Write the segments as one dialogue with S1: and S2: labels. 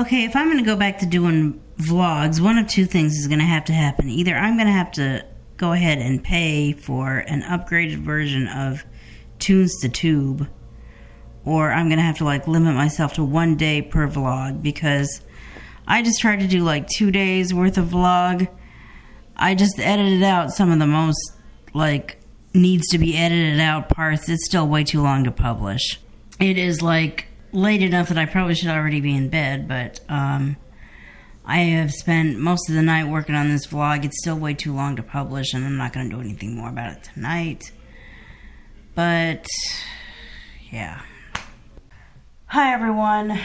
S1: Okay, if I'm going to go back to doing vlogs, one of two things is going to happen. Either I'm going to have to go ahead and pay for an upgraded version of Tunes to Tube, or I'm going to have to limit myself to 1 day per vlog, because I just tried to do 2 days worth of vlog. I just edited out some of the most needs to be edited out parts. It's still way too long to publish. It is late enough that I probably should already be in bed, but I have spent most of the night working on this vlog. It's still way too long to publish, and I'm not going to do anything more about it tonight. But yeah. Hi everyone.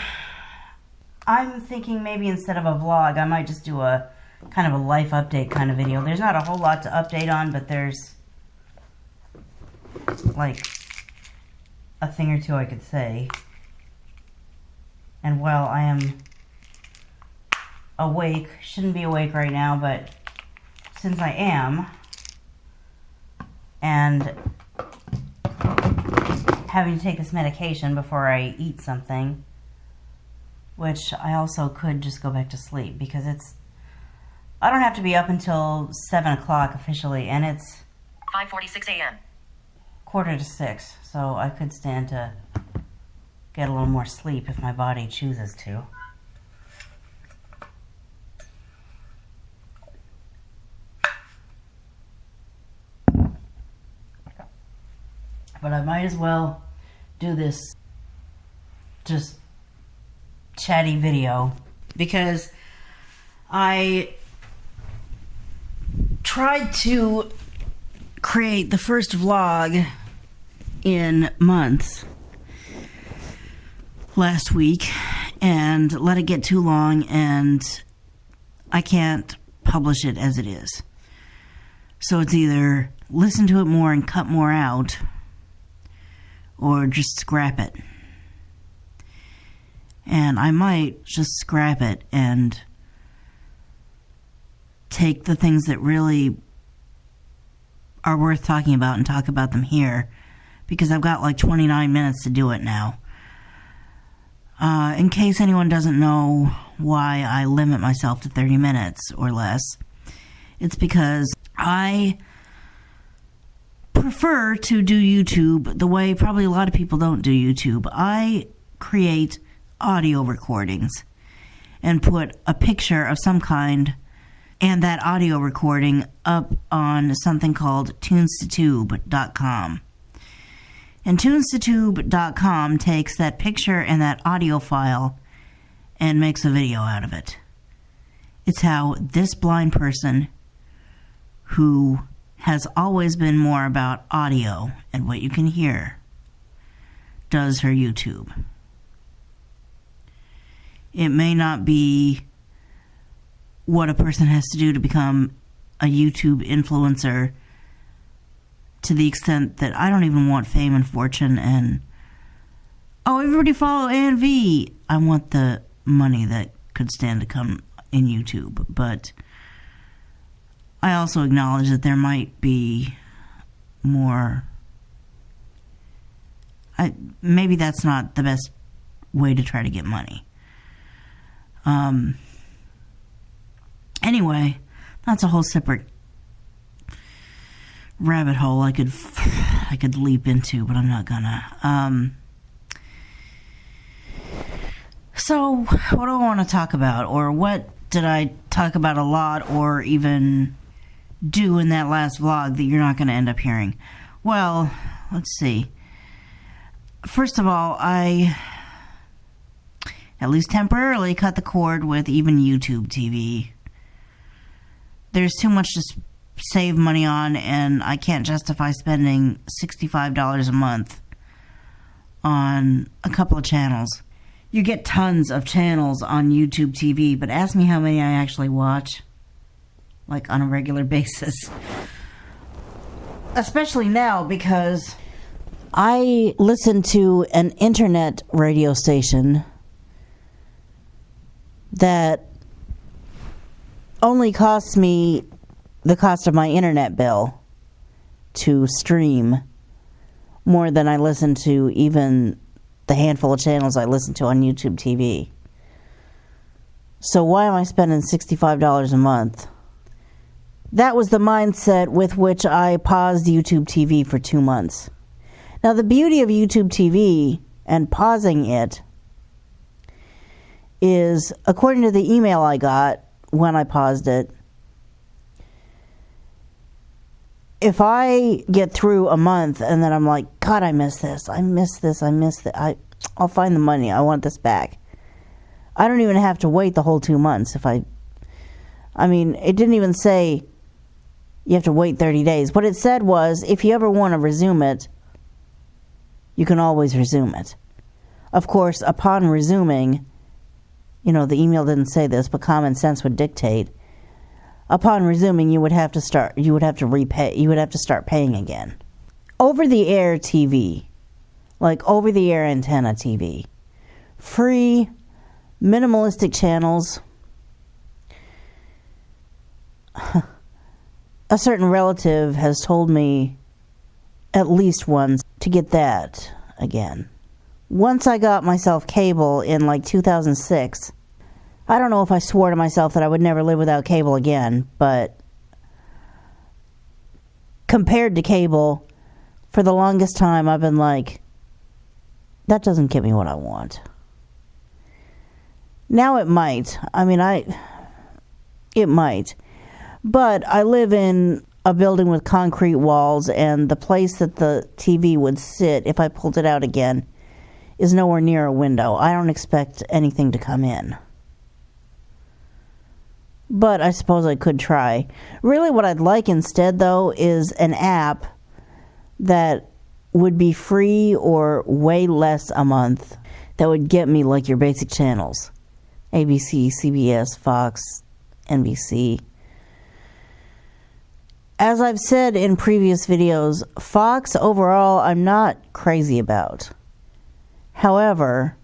S1: I'm thinking maybe instead of a vlog, I might just do a kind of a life update kind of video. There's not a whole lot to update on, but there's a thing or two I could say. And while I am awake, shouldn't be awake right now, but since I am, and having to take this medication before I eat something, which I also could just go back to sleep, because I don't have to be up until 7 o'clock officially, and it's
S2: 5:46 a.m.
S1: 5:45, so I could stand to get a little more sleep if my body chooses to. But I might as well do this just chatty video, because I tried to create the first vlog in months last week and let it get too long, and I can't publish it as it is. So it's either listen to it more and cut more out, or just scrap it. And I might just scrap it and take the things that really are worth talking about and talk about them here, because I've got 29 minutes to do it now. In case anyone doesn't know why I limit myself to 30 minutes or less, it's because I prefer to do YouTube the way probably a lot of people don't do YouTube. I create audio recordings and put a picture of some kind and that audio recording up on something called tunestotube.com. And tunestotube.com takes that picture and that audio file and makes a video out of it. It's how this blind person, who has always been more about audio and what you can hear, does her YouTube. It may not be what a person has to do to become a YouTube influencer, to the extent that I don't even want fame and fortune and, oh, everybody follow Ann V. I want the money that could stand to come in YouTube. But I also acknowledge that there might be more. Maybe that's not the best way to try to get money. Anyway, that's a whole separate rabbit hole I could leap into, but I'm not gonna. So what do I want to talk about, or what did I talk about a lot, or even do in that last vlog that you're not going to end up hearing? Well, let's see. First of all, I, at least temporarily, cut the cord with even YouTube TV. There's too much to save money on, and I can't justify spending $65 a month on a couple of channels. You get tons of channels on YouTube TV, but ask me how many I actually watch, on a regular basis. Especially now, because I listen to an internet radio station that only costs me the cost of my internet bill to stream, more than I listen to even the handful of channels I listen to on YouTube TV. So why am I spending $65 a month? That was the mindset with which I paused YouTube TV for 2 months. Now, the beauty of YouTube TV and pausing it is, according to the email I got when I paused it, if I get through a month and then I'm like, God, I miss this, I'll find the money, I want this back. I don't even have to wait the whole 2 months. It didn't even say you have to wait 30 days. What it said was, if you ever want to resume it, you can always resume it. Of course, upon resuming, the email didn't say this, but common sense would dictate, upon resuming, you would have to start paying again. Over-the-air TV, like over-the-air antenna TV, free, minimalistic channels. A certain relative has told me at least once to get that again. Once I got myself cable in 2006, I don't know if I swore to myself that I would never live without cable again, but compared to cable, for the longest time I've been like, that doesn't get me what I want. Now it might. It might. But I live in a building with concrete walls, and the place that the TV would sit, if I pulled it out again, is nowhere near a window. I don't expect anything to come in. But I suppose I could try. Really what I'd like instead, though, is an app that would be free or way less a month that would get me your basic channels. ABC, CBS, Fox, NBC. As I've said in previous videos, Fox overall I'm not crazy about. However,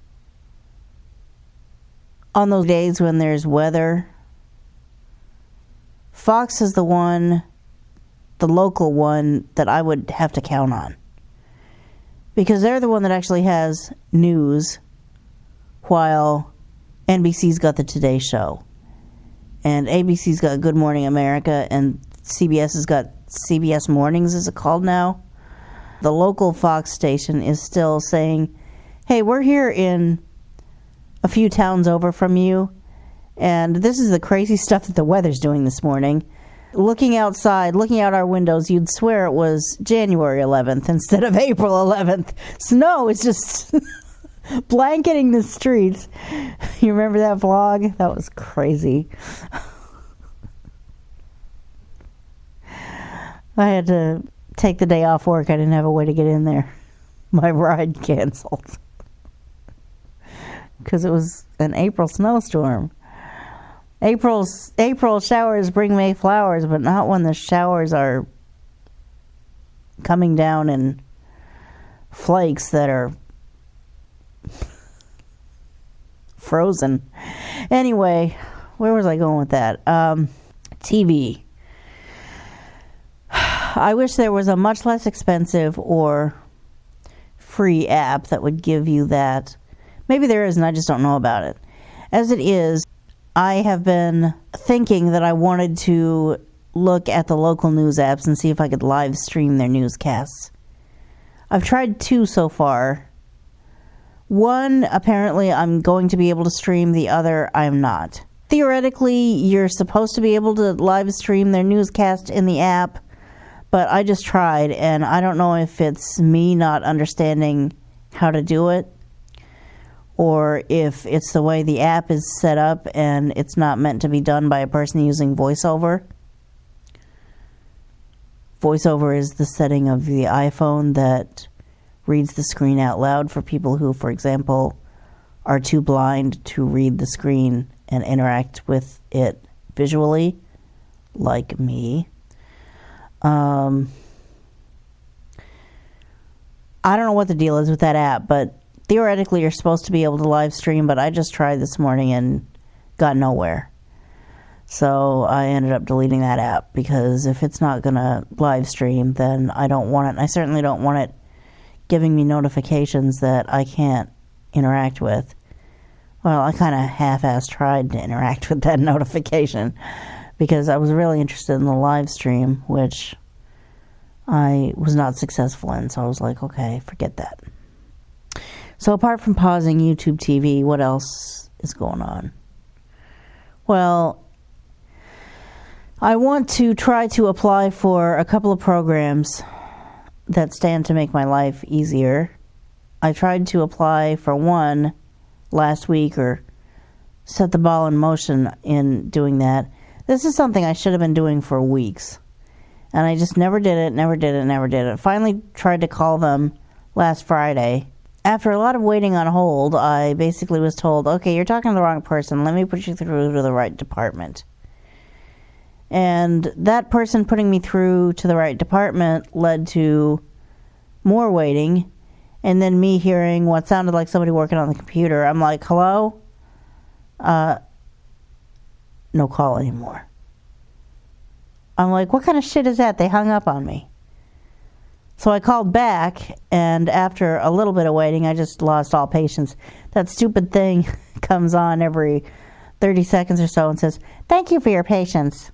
S1: on those days when there's weather, Fox is the local one that I would have to count on. Because they're the one that actually has news, while NBC's got the Today Show. And ABC's got Good Morning America, and CBS has got CBS Mornings, is it called now? The local Fox station is still saying, hey, we're here in a few towns over from you, and this is the crazy stuff that the weather's doing this morning. Looking outside, looking out our windows, you'd swear it was January 11th instead of April 11th. Snow is just blanketing the streets. You remember that vlog? That was crazy. I had to take the day off work. I didn't have a way to get in there. My ride canceled. Because it was an April snowstorm. April showers bring May flowers, but not when the showers are coming down in flakes that are frozen. Anyway, where was I going with that? TV. I wish there was a much less expensive or free app that would give you that. Maybe there is, and I just don't know about it. As it is, I have been thinking that I wanted to look at the local news apps and see if I could live stream their newscasts. I've tried 2 so far. One, apparently I'm going to be able to stream. The other, I'm not. Theoretically, you're supposed to be able to live stream their newscast in the app, but I just tried, and I don't know if it's me not understanding how to do it, or if it's the way the app is set up and it's not meant to be done by a person using VoiceOver. VoiceOver is the setting of the iPhone that reads the screen out loud for people who, for example, are too blind to read the screen and interact with it visually, like me. I don't know what the deal is with that app, but theoretically you're supposed to be able to live stream, but I just tried this morning and got nowhere. So I ended up deleting that app, because if it's not going to live stream, then I don't want it. And I certainly don't want it giving me notifications that I can't interact with.
S2: Well, I kind of half-assed tried to interact with that notification because I was really interested in the live stream, which I was not successful in. So I was like, okay, forget that. So apart from pausing YouTube TV, what else is going on? Well, I want to try to apply for a couple of programs that stand to make my life easier. I tried to apply for one last week, or set the ball in motion in doing that. This is something I should have been doing for weeks. And I just never did it. Finally tried to call them last Friday. After a lot of waiting on hold, I basically was told, okay, you're talking to the wrong person. Let me put you through to the right department. And that person putting me through to the right department led to more waiting, and then me hearing what sounded like somebody working on the computer. I'm like, hello? No call anymore. I'm like, what kind of shit is that? They hung up on me. So I called back, and after a little bit of waiting, I just lost all patience. That stupid thing comes on every 30 seconds or so and says, thank you for your patience.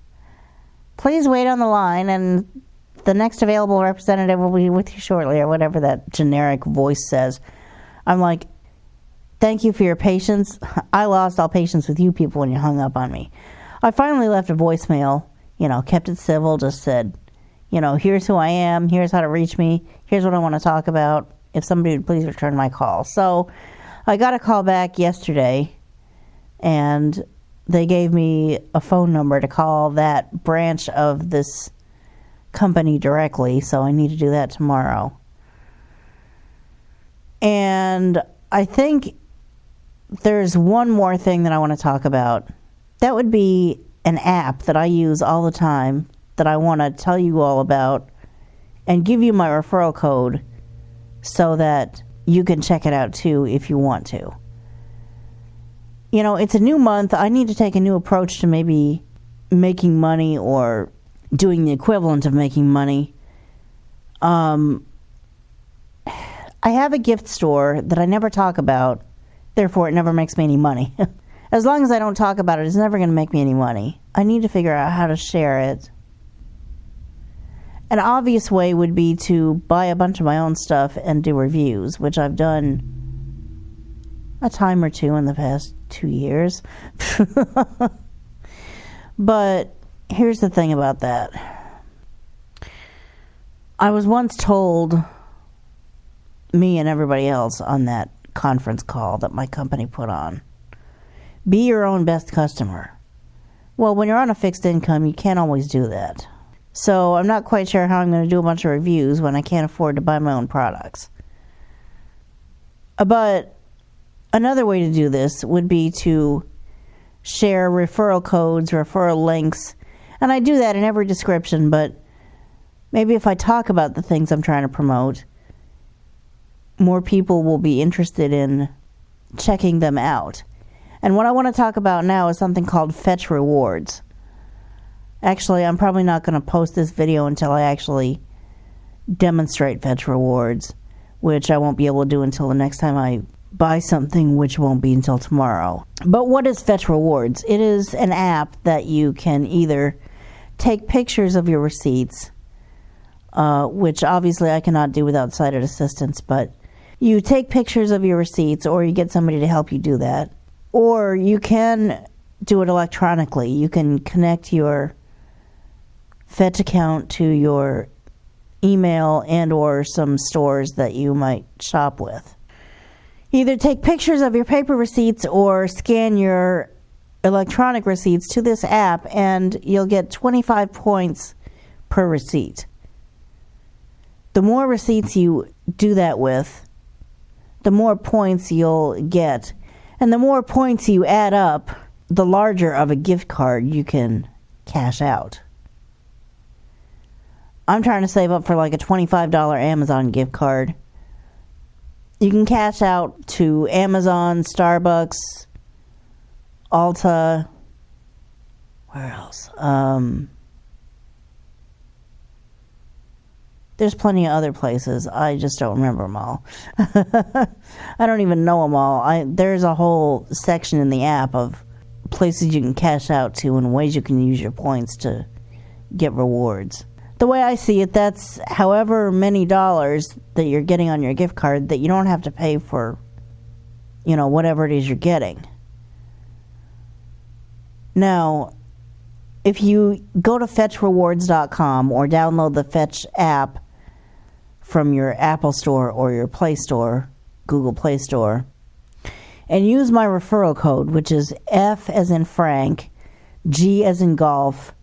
S2: Please wait on the line, and the next available representative will be with you shortly, or whatever that generic voice says. I'm like, thank you for your patience. I lost all patience with you people when you hung up on me. I finally left a voicemail, kept it civil, just said, here's who I am, here's how to reach me, here's what I want to talk about. If somebody would please return my call. So I got a call back yesterday, and they gave me a phone number to call that branch of this company directly, so I need to do that tomorrow. And I think there's one more thing that I want to talk about. That would be an app that I use all the time that I want to tell you all about and give you my referral code so that you can check it out too if you want to. It's a new month. I need to take a new approach to maybe making money or doing the equivalent of making money. I have a gift store that I never talk about, therefore it never makes me any money. As long as I don't talk about it, it's never going to make me any money. I need to figure out how to share it. An obvious way would be to buy a bunch of my own stuff and do reviews, which I've done a time or two in the past 2 years. But here's the thing about that. I was once told, me and everybody else on that conference call that my company put on, be your own best customer. Well, when you're on a fixed income, you can't always do that. So I'm not quite sure how I'm going to do a bunch of reviews when I can't afford to buy my own products. But another way to do this would be to share referral codes, referral links, and I do that in every description, but maybe if I talk about the things I'm trying to promote, more people will be interested in checking them out. And what I want to talk about now is something called Fetch Rewards. Actually, I'm probably not going to post this video until I actually demonstrate Fetch Rewards, which I won't be able to do until the next time I buy something, which won't be until tomorrow. But what is Fetch Rewards? It is an app that you can either take pictures of your receipts, which obviously I cannot do without sighted assistance, but you take pictures of your receipts, or you get somebody to help you do that, or you can do it electronically. You can connect your Fetch account to your email and or some stores that you might shop with. Either take pictures of your paper receipts or scan your electronic receipts to this app, and you'll get 25 points per receipt. The more receipts you do that with, the more points you'll get. And the more points you add up, the larger of a gift card you can cash out. I'm trying to save up for like a $25 Amazon gift card. You can cash out to Amazon, Starbucks, Ulta, where else? There's plenty of other places. I just don't remember them all. I don't even know them all. There's a whole section in the app of places you can cash out to and ways you can use your points to get rewards. The way I see it, that's however many dollars that you're getting on your gift card that you don't have to pay for, whatever it is you're getting. Now, if you go to fetchrewards.com or download the Fetch app from your Apple Store or your Play Store, Google Play Store, and use my referral code, which is F as in Frank, G as in golf,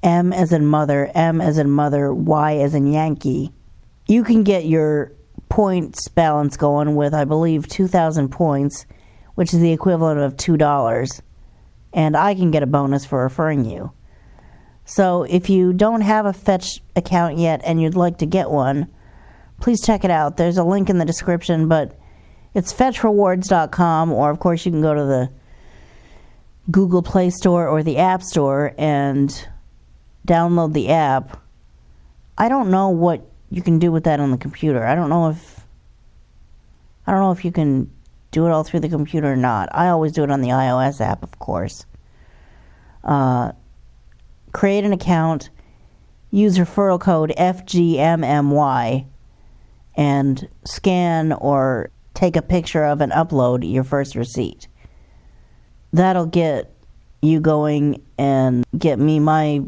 S2: M as in mother, M as in mother, Y as in Yankee, you can get your points balance going with, I believe, 2,000 points, which is the equivalent of $2. And I can get a bonus for referring you. So if you don't have a Fetch account yet and you'd like to get one, please check it out. There's a link in the description, but it's fetchrewards.com, or of course you can go to the Google Play Store or the App Store and download the app. I don't know what you can do with that on the computer. I don't know if you can do it all through the computer or not. I always do it on the iOS app, of course. Create an account, use referral code FGMMY, and scan or take a picture of and upload your first receipt. That'll get you going and get me my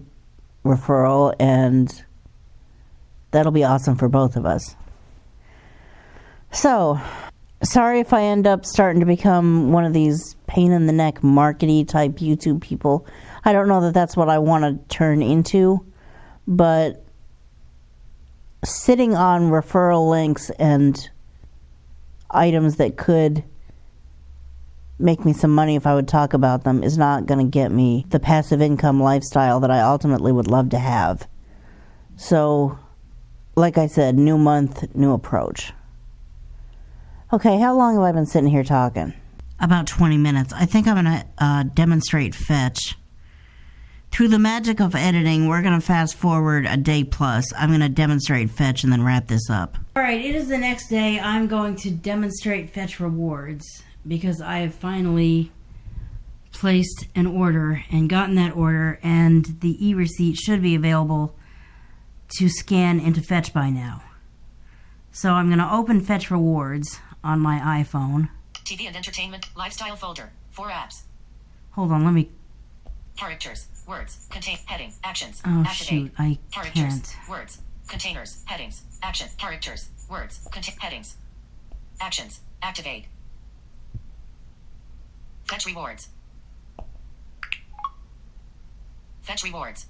S2: referral, and that'll be awesome for both of us. So, sorry if I end up starting to become one of these pain in the neck markety type YouTube people. I don't know that that's what I want to turn into, but sitting on referral links and items that could make me some money if I would talk about them is not going to get me the passive income lifestyle that I ultimately would love to have. So, like I said, new month, new approach. Okay, how long have I been sitting here talking? About 20 minutes. I think I'm going to demonstrate Fetch. Through the magic of editing, we're going to fast forward a day plus. I'm going to demonstrate Fetch and then wrap this up.
S1: Alright, it is the next day. I'm going to demonstrate Fetch Rewards because I have finally placed an order and gotten that order, and the e-receipt should be available to scan into Fetch by now. So I'm going to open Fetch Rewards on my iPhone.
S3: TV and entertainment, lifestyle folder, 4 apps.
S1: Hold on, let me...
S3: Characters, words, contain, headings, actions.
S1: Oh,
S3: activate.
S1: shoot, I
S3: Characters,
S1: can't.
S3: words, containers, headings, action, characters, words, headings, actions, activate. Fetch rewards. Fetch rewards.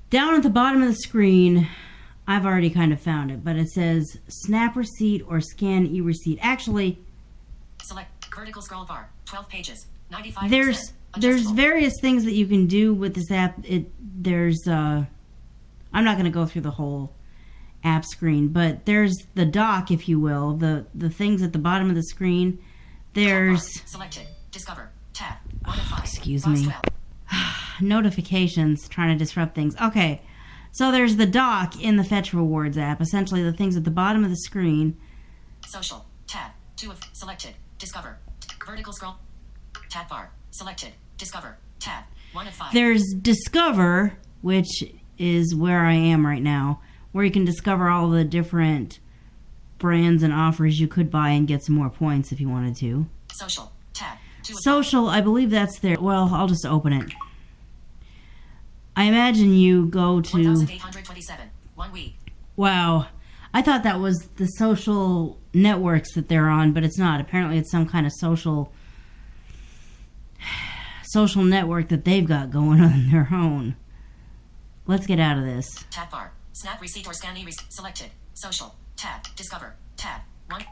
S1: Down at the bottom of the screen, I've already kind of found it, but it says snap receipt or scan e-receipt. Actually,
S3: select vertical scroll bar, 12 pages, 95%.
S1: There's various things that you can do with this app. I'm not going to go through the whole app screen, but there's the dock, if you will, the things at the bottom of the screen. There's
S3: selected, discover, tab, 1 of 5.
S1: Excuse me. Notifications trying to disrupt things. Okay, so there's the dock in the Fetch Rewards app. Essentially, the things at the bottom of the screen.
S3: Social, tab, 2 of, selected, discover, vertical scroll, tab bar, selected, discover, tab, 1 of 5.
S1: There's discover, which is where I am right now, where you can discover all the different brands and offers you could buy and get some more points if you wanted to.
S3: Social, tab, 2 of 5.
S1: Social, I believe that's there. Well, I'll just open it. I imagine you go to...
S3: 1,827, 1 week.
S1: Wow. I thought that was the social networks that they're on, but it's not. Apparently it's some kind of social network that they've got going on their own. Let's get out of this.
S3: Tab bar, snap receipt or scan e-receipt, selected, social, tab, discover, tab, 1.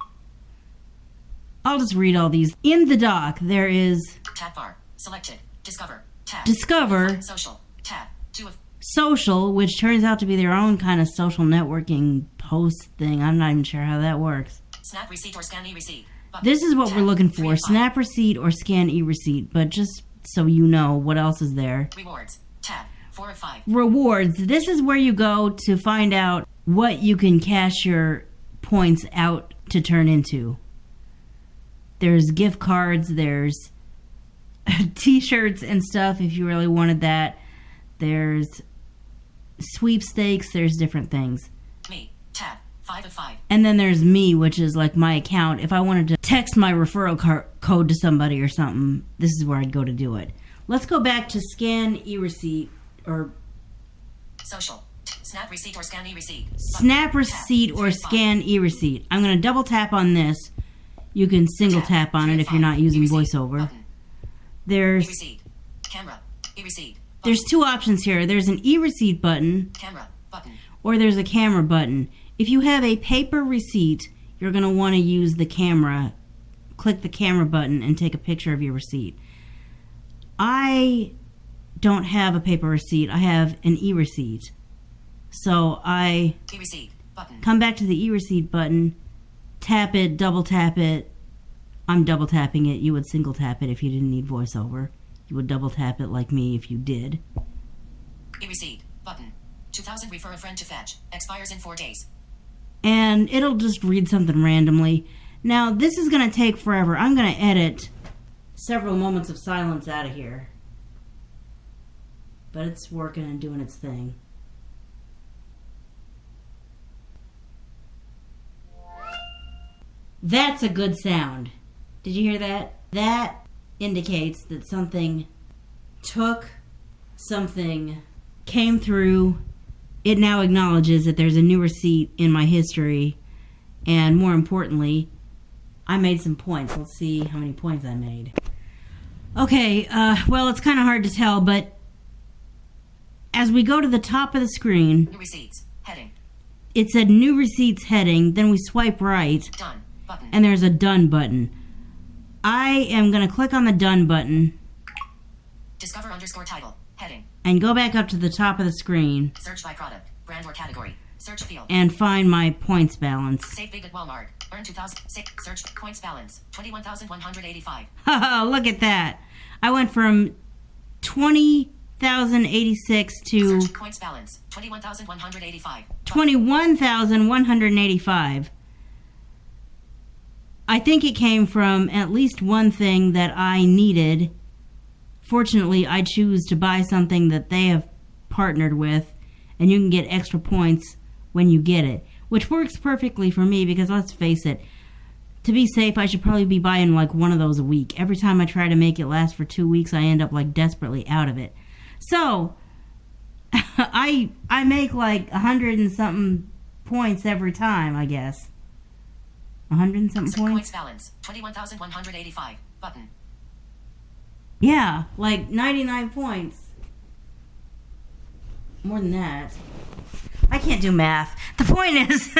S1: I'll just read all these. In the dock, there is...
S3: Tab bar, selected, discover, tab.
S1: Discover.
S3: Social, tab, 2 of...
S1: Social, which turns out to be their own kind of social networking post thing. I'm not even sure how that works.
S3: Snap receipt or scan e-receipt.
S1: This is what
S3: tab,
S1: we're looking
S3: 3
S1: for.
S3: of 5.
S1: Snap receipt or scan e-receipt. But just so you know what else is there.
S3: Rewards, tab, 4 of 5.
S1: Rewards. This is where you go to find out what you can cash your points out to turn into. There's gift cards, there's t-shirts and stuff if you really wanted that. There's sweepstakes, there's different things.
S3: Me. Tab. 5 of 5.
S1: And then there's me, which is like my account. If I wanted to text my referral code to somebody or something, this is where I'd go to do it. Let's go back to scan e-receipt or
S3: Social. Snap receipt or scan e-receipt.
S1: snap receipt or scan e-receipt. I'm going to double tap on this. You can single tap on it if you're not using VoiceOver. There's
S3: E-receipt. Camera. E-receipt.
S1: there's two options here. There's an e-receipt button
S3: Camera. Button.
S1: or there's a camera button. If you have a paper receipt, you're going to want to use the camera. Click the camera button and take a picture of your receipt. I don't have a paper receipt. I have an e-receipt. So I
S3: E-receipt. Button.
S1: come back to the e-receipt button, tap it, double tap it. I'm double tapping it. You would single tap it if you didn't need VoiceOver. You would double tap it like me if you did.
S3: E-receipt. Button. 2000 refer a friend to fetch. Expires in 4 days.
S1: And it'll just read something randomly. Now, this is going to take forever. I'm going to edit several moments of silence out of here. But it's working and doing its thing. That's a good sound. Did you hear that? That indicates that something took, something came through. It now acknowledges that there's a new receipt in my history. And more importantly, I made some points. Let's see how many points I made. Okay, well, it's kind of hard to tell, but as we go to the top of the screen,
S3: New receipts. Heading.
S1: it said New Receipts heading, then we swipe right,
S3: Done. Button.
S1: and there's a Done button. I am going to click on the Done button
S3: Discover underscore title. Heading.
S1: and go back up to the top of the screen
S3: Search by product, brand or category. Search field.
S1: and find my points balance.
S3: Save big at Walmart. Earn 2000. Search points balance. 21,185.
S1: Haha, look at that. I went from 20,086 to
S3: Search points balance. 21,185.
S1: 21,185. I think it came from at least one thing that I needed. Fortunately, I choose to buy something that they have partnered with, and you can get extra points when you get it, which works perfectly for me because let's face it, to be safe, I should probably be buying like one of those a week. Every time I try to make it last for 2 weeks, I end up like desperately out of it. So, I make like 100 and something points every time, I guess. 100 and something
S3: Search
S1: points?
S3: points balance. 21,185. Button.
S1: Yeah, like 99 points. More than that. I can't do math. The point is,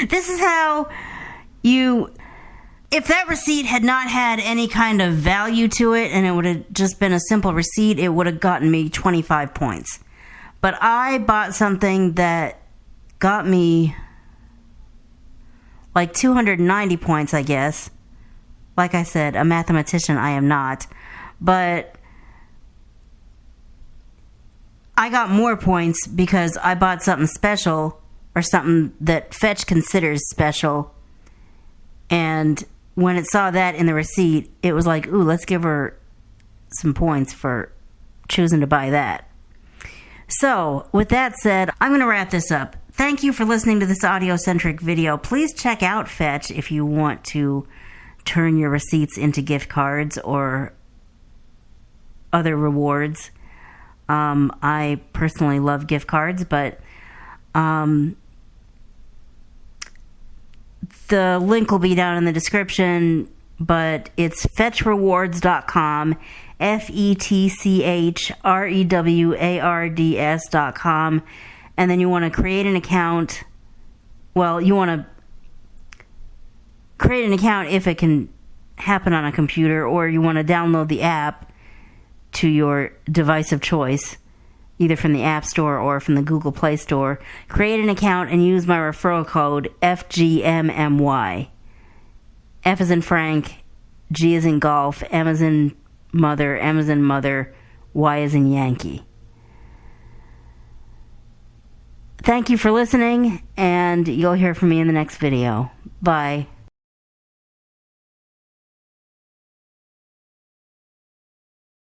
S1: this is how you... If that receipt had not had any kind of value to it and it would have just been a simple receipt, it would have gotten me 25 points. But I bought something that got me like 290 points, I guess. Like I said, a mathematician I am not. But I got more points because I bought something special or something that Fetch considers special. And when it saw that in the receipt, it was like, ooh, let's give her some points for choosing to buy that. So, with that said, I'm going to wrap this up. Thank you for listening to this audio-centric video. Please check out Fetch if you want to turn your receipts into gift cards or other rewards. I personally love gift cards, but the link will be down in the description, but it's fetchrewards.com, FETCHREWARDS.com, and then you want to create an account. Well, you want to create an account if it can happen on a computer, or you want to download the app to your device of choice, either from the App Store or from the Google Play Store. Create an account and use my referral code FGMMY. F as in Frank, G as in golf, M as in mother, Y as in Yankee. Thank you for listening, and you'll hear from me in the next video. Bye.